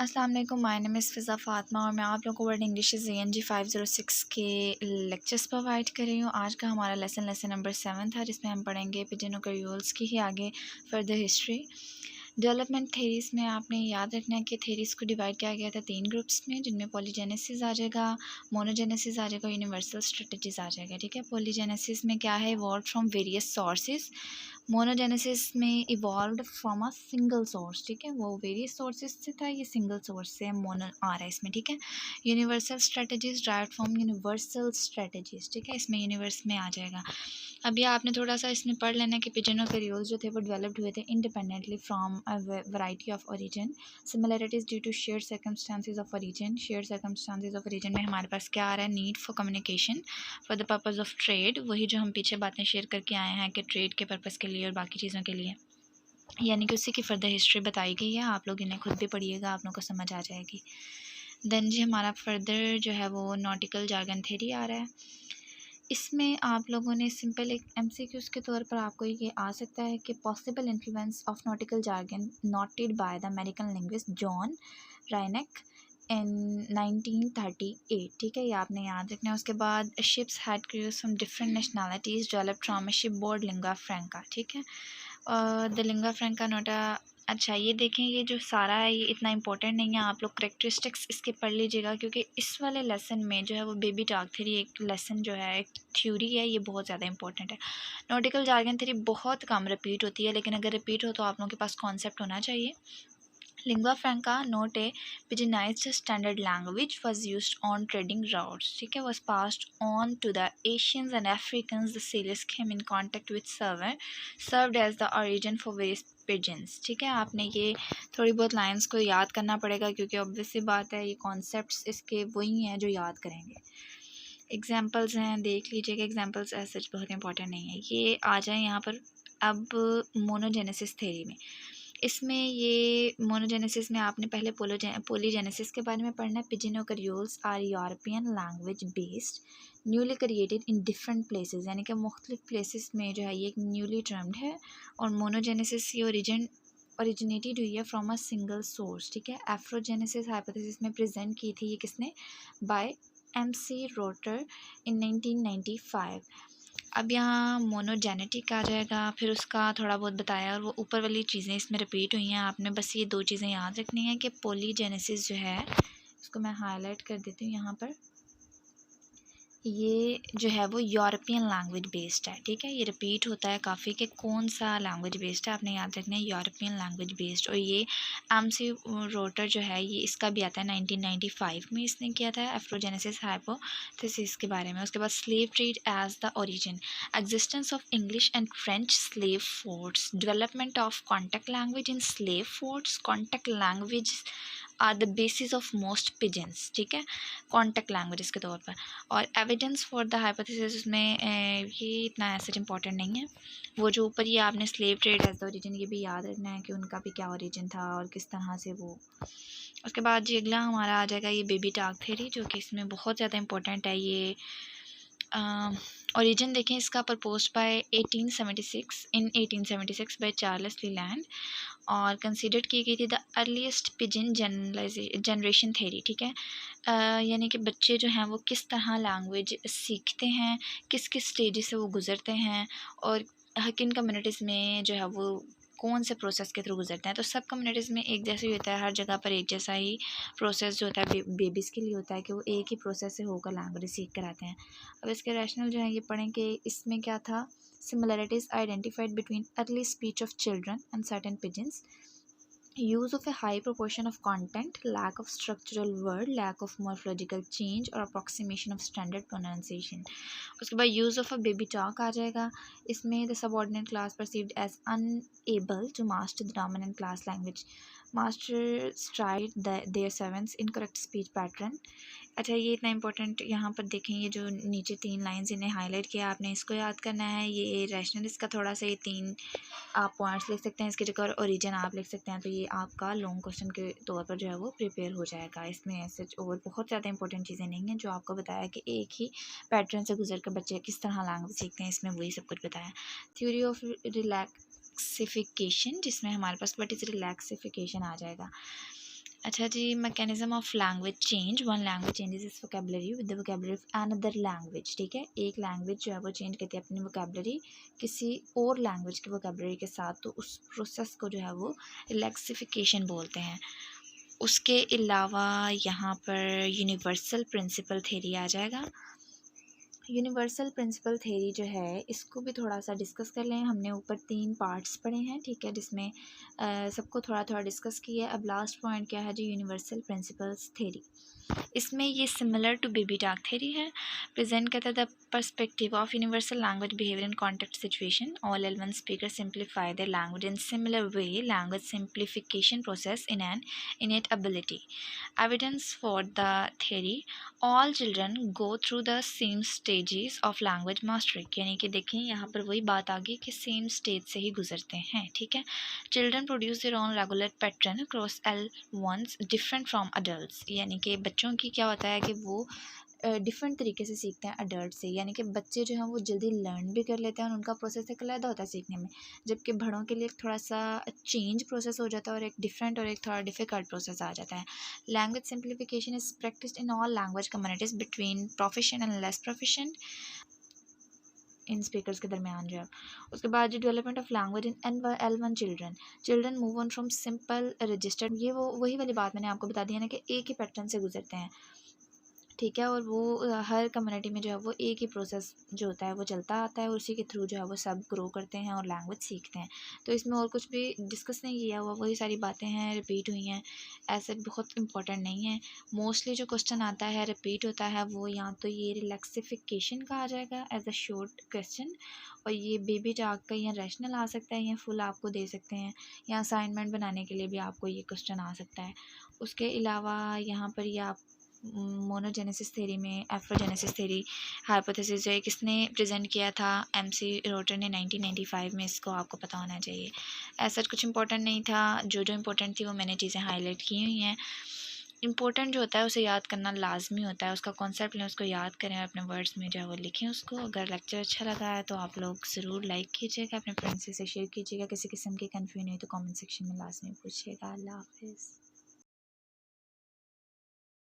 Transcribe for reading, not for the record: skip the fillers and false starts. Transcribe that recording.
अस्सलाम वालेकुम, my name is फ़िज़ा फ़ातिमा और मैं आप लोगों को वर्ल्ड इंग्लिश JNG 506 के लेक्चर्स प्रोवाइड कर रही हूँ। आज का हमारा लेसन नंबर 7 था, जिसमें हम पढ़ेंगे पिजन ओक्यूल्स की ही आगे फर्दर हिस्ट्री। डेवलपमेंट थेरीज़ में आपने याद रखना है कि थेरीज़ को डिवाइड किया गया था 3 ग्रुप्स में, जिनमें पॉलीजेनेसिस आ जाएगा, मोनोजेनेसिस आ जाएगा, यूनिवर्सल स्ट्रेटजीज़ आ जाएगा। ठीक है, पॉलीजेनेसिस में क्या है, इवॉल्व फ्रॉम वेरियस सोर्सेज। मोनोजेनेसिस में evolved from a single source. ठीक है, वो वेरियस सोर्सेज से था, ये सिंगल सोर्स से मोनो आ रहा है इसमें। ठीक है, universal strategies derived from universal strategies. ठीक है, इसमें यूनिवर्स में आ जाएगा। अभी आपने थोड़ा सा इसमें पढ़ लेना कि पिजन ओक्यूल्स जो थे वो डेवलप्ड हुए थे independently from a variety of origin. Similarities due to shared circumstances of origin. Shared circumstances of origin में हमारे पास क्या आ रहा है, need for communication for the purpose of trade. वही जो हम पीछे बातें शेयर करके आए हैं कि ट्रेड के पर्पज़ के लिए और बाकी चीज़ों के लिए, यानी कि उसी की फर्दर हिस्ट्री बताई गई है। आप लोग इन्हें खुद भी पढ़िएगा, आप लोगों को समझ आ जाएगी। देन जी हमारा फर्दर जो है वो नॉटिकल जार्गन थ्योरी आ रहा है। इसमें आप लोगों ने सिंपल एक MCQs के तौर पर आपको ये आ सकता है कि possible influence of nautical jargon noted by the American linguist John Reinecke in 1938। ठीक है, ये आपने याद रखना है। उसके बाद ships had crews from different nationalities developed from a shipboard lingua franca. ठीक है, द लिंगा फ्रैंका नोटा। अच्छा, ये देखें, ये जो सारा है ये इतना इंपॉर्टेंट नहीं है, आप लोग करेक्टरिस्टिक्स इसके पढ़ लीजिएगा, क्योंकि इस वाले लेसन में जो है वो बेबी टॉक थ्योरी एक लेसन जो है, एक थ्योरी है, ये बहुत ज़्यादा इंपॉर्टेंट है। नॉटिकल जार्गन थ्योरी बहुत कम रिपीट होती है, लेकिन अगर रिपीट हो तो आप लोगों के पास कॉन्सेप्ट होना चाहिए। Lingua franca, not a pigeonized standard language, was used on trading routes. ठीक है, was passed on to the Asians and Africans. The sailors came in contact with served as the origin for various pigeons. ठीक है, आपने ये थोड़ी बहुत lines को याद करना पड़ेगा, क्योंकि ऑब्वियस सी बात है, ये कॉन्सेप्ट्स इसके वही हैं जो याद करेंगे। एग्जाम्पल्स हैं, देख लीजिएगा। एग्जाम्पल्स ऐसे सच बहुत इंपॉर्टेंट नहीं है, ये आ जाए यहाँ पर। अब मोनोजेनेसिस थ्योरी में, इसमें ये मोनोजेनेसिस में आपने पहले पोलीजेनेसिस के बारे में पढ़ना है। पिजन ओक्यूल्स are European language based newly created in different places, यानी कि मुख्तलिफ प्लेसेस में जो है ये एक न्यूली टर्म्ड है। और मोनोजेनेसिस की ओरिजिनेटेड हुई है फ्रॉम अ सिंगल सोर्स। ठीक है, एफ्रोजेनेसिस हाइपोथेसिस में प्रेजेंट की थी ये किसने, बाय MC रोटर इन 1995। अब यहाँ मोनोजेनेटिक आ जाएगा, फिर उसका थोड़ा बहुत बताया, और वो ऊपर वाली चीज़ें इसमें रिपीट हुई हैं। आपने बस ये 2 चीज़ें याद रखनी है कि पॉलीजेनेसिस जो है, इसको मैं हाईलाइट कर देती हूँ यहाँ पर, ये जो है वो यूरोपियन लैंग्वेज बेस्ड है। ठीक है, ये रिपीट होता है काफ़ी कि कौन सा लैंग्वेज बेस्ड है, आपने याद रखना है यूरोपियन लैंग्वेज बेस्ड। और ये MC रोटर जो है ये इसका भी आता है 1995 में इसने किया था, एफ्रोजेनेसिस हाइपोथेसिस के बारे में। उसके बाद slave trade as the origin, existence of English and French slave forts, development of contact language in slave forts. Contact language are the basis of most pidgins. ठीक है, कॉन्टैक्ट लैंग्वेज के तौर पर। और एविडेंस फॉर द हाइपोथेसिस में ये इतना ऐसा इंपॉर्टेंट नहीं है। वो जो ऊपर ये आपने slave trade as the origin, ये भी याद रखना है कि उनका भी क्या ओरिजिन था और किस तरह से वो। उसके बाद जी अगला हमारा आ जाएगा ये बेबी टॉक थ्योरी, जो कि इसमें बहुत ज़्यादा इंपॉर्टेंट है। ये ओरिजिन देखें इसका, proposed by 1876 in 1876 by Charles Leyland, और कंसिडर्ड की गई थी the earliest pigeon generation theory. ठीक है, यानी कि बच्चे जो हैं वो किस तरह लैंग्वेज सीखते हैं, किस किस स्टेज से वो गुज़रते हैं, और किन कम्युनिटीज़ में जो है वो कौन से प्रोसेस के थ्रू गुजरते हैं। तो सब कम्युनिटीज़ में एक जैसा ही होता है, हर जगह पर एक जैसा ही प्रोसेस जो होता है बेबीज़ के लिए होता है कि वो एक ही प्रोसेस से होकर लैंग्वेज सीख कर आते हैं। अब इसके रैशनल जो है ये पढ़ें कि इसमें क्या था, similarities identified between early speech of children and certain pidgins, use of a high proportion of content, lack of structural word, lack of morphological change और approximation of standard pronunciation। उसके बाद use of a baby talk आ जाएगा। इसमें the subordinate class perceived as unable to master the dominant class language, master stride their servants incorrect speech pattern। अच्छा, ये इतना important यहाँ पर देखें, ये जो नीचे 3 लाइंस इन्हें हाईलाइट किया, आपने इसको याद करना है। ये रैशनल इसका थोड़ा सा, ये 3 आप पॉइंट्स लिख सकते हैं इसकी जगह, और ओरिजिन आप लिख सकते हैं, तो ये आपका लॉन्ग क्वेश्चन के तौर पर जो है वो प्रिपेयर हो जाएगा। इसमें ऐसे और बहुत ज़्यादा इंपॉर्टेंट चीज़ें नहीं हैं, जो आपको बताया कि एक ही पैटर्न से गुजर कर बच्चे किस तरह लैंग्वेज सीखते हैं, इसमें वही सब कुछ बताया। थ्योरी ऑफ रिलैक्सिफिकेशन, जिसमें हमारे पास व्हाट इज़ रिलैक्सिफिकेशन आ जाएगा। अच्छा जी, mechanism of language change, one language changes is vocabulary with the vocabulary of another language. ठीक है, एक लैंग्वेज जो है वो चेंज करती है अपनी वोकेबलरी किसी और लैंग्वेज की वोकेबलरी के साथ, तो उस प्रोसेस को जो है वो लेक्सिफिकेशन बोलते हैं। उसके अलावा यहाँ पर यूनिवर्सल प्रिंसिपल थ्योरी आ जाएगा। यूनिवर्सल प्रिंसिपल थ्योरी जो है इसको भी थोड़ा सा डिस्कस कर लें। हमने ऊपर 3 पार्ट्स पढ़े हैं, ठीक है, जिसमें सबको थोड़ा थोड़ा डिस्कस किया है। अब लास्ट पॉइंट क्या है जी, यूनिवर्सल प्रिंसिपल्स थ्योरी। इसमें ये similar to baby talk theory है। प्रेजेंट करता है the perspective of universal language behaviour in context situation. All L1 speaker simplify their language in similar way, language simplification process in an innate ability. Evidence for the theory: all children go through the same stages of language mastery। यानी कि देखें यहाँ पर वही बात आ गई कि same stage से ही गुजरते हैं, ठीक है। Children produce their own regular pattern across L1s different from adults. यानी कि बच्चों की क्या होता है कि वो डिफरेंट तरीके से सीखते हैं अडल्ट से। यानी कि बच्चे जो हैं वो जल्दी लर्न भी कर लेते हैं और उनका प्रोसेस एक अलग होता है सीखने में, जबकि बड़ों के लिए एक थोड़ा सा चेंज प्रोसेस हो जाता है और एक डिफरेंट और एक थोड़ा डिफ़िकल्ट प्रोसेस आ जाता है। Language simplification is practised in all language communities between proficient and less proficient in speakers के दरमियान जो है। उसके बाद जो development of language in L1 children, children move on from simple registered. ये वो वही वाली बात मैंने आपको बता दी है ना कि एक ही पैटर्न से गुजरते हैं, ठीक है। और वो हर कम्युनिटी में जो है वो एक ही प्रोसेस जो होता है वो चलता आता है, और उसी के थ्रू जो है वो सब ग्रो करते हैं और लैंग्वेज सीखते हैं। तो इसमें और कुछ भी डिस्कस नहीं किया हुआ, वही सारी बातें हैं, रिपीट हुई हैं, ऐसे बहुत इंपॉर्टेंट नहीं है। मोस्टली जो क्वेश्चन आता है रिपीट होता है वो या तो ये रिलैक्सिफिकेशन का आ जाएगा एज अ शॉर्ट क्वेश्चन, और ये बेबी टाक का या रैशनल आ सकता है या फुल आपको दे सकते हैं, या असाइनमेंट बनाने के लिए भी आपको ये क्वेश्चन आ सकता है। उसके अलावा यहाँ पर ये आप मोनोजेनेसिस थ्योरी में एफ्रोजेनेसिस थ्योरी हाइपोथेसिस जो है किसने प्रेजेंट किया था, MC रोटर ने 1995 में। इसको आपको पता होना चाहिए। ऐसा कुछ इंपॉर्टेंट नहीं था, जो जो इंपॉर्टेंट थी वो मैंने चीज़ें हाईलाइट की हुई हैं। इंपॉर्टेंट जो होता है उसे याद करना लाजमी होता है, उसका कॉन्सेप्ट लें, उसको याद करें और अपने वर्ड्स में जो है वो लिखें उसको। अगर लेक्चर अच्छा लगा है तो आप लोग ज़रूर लाइक कीजिएगा, अपने फ्रेंड्स से शेयर कीजिएगा। किसी किस्म की कन्फ्यूजन हुई तो कमेंट सेक्शन में लाजमी पूछिएगा। अल्लाह हाफिज़।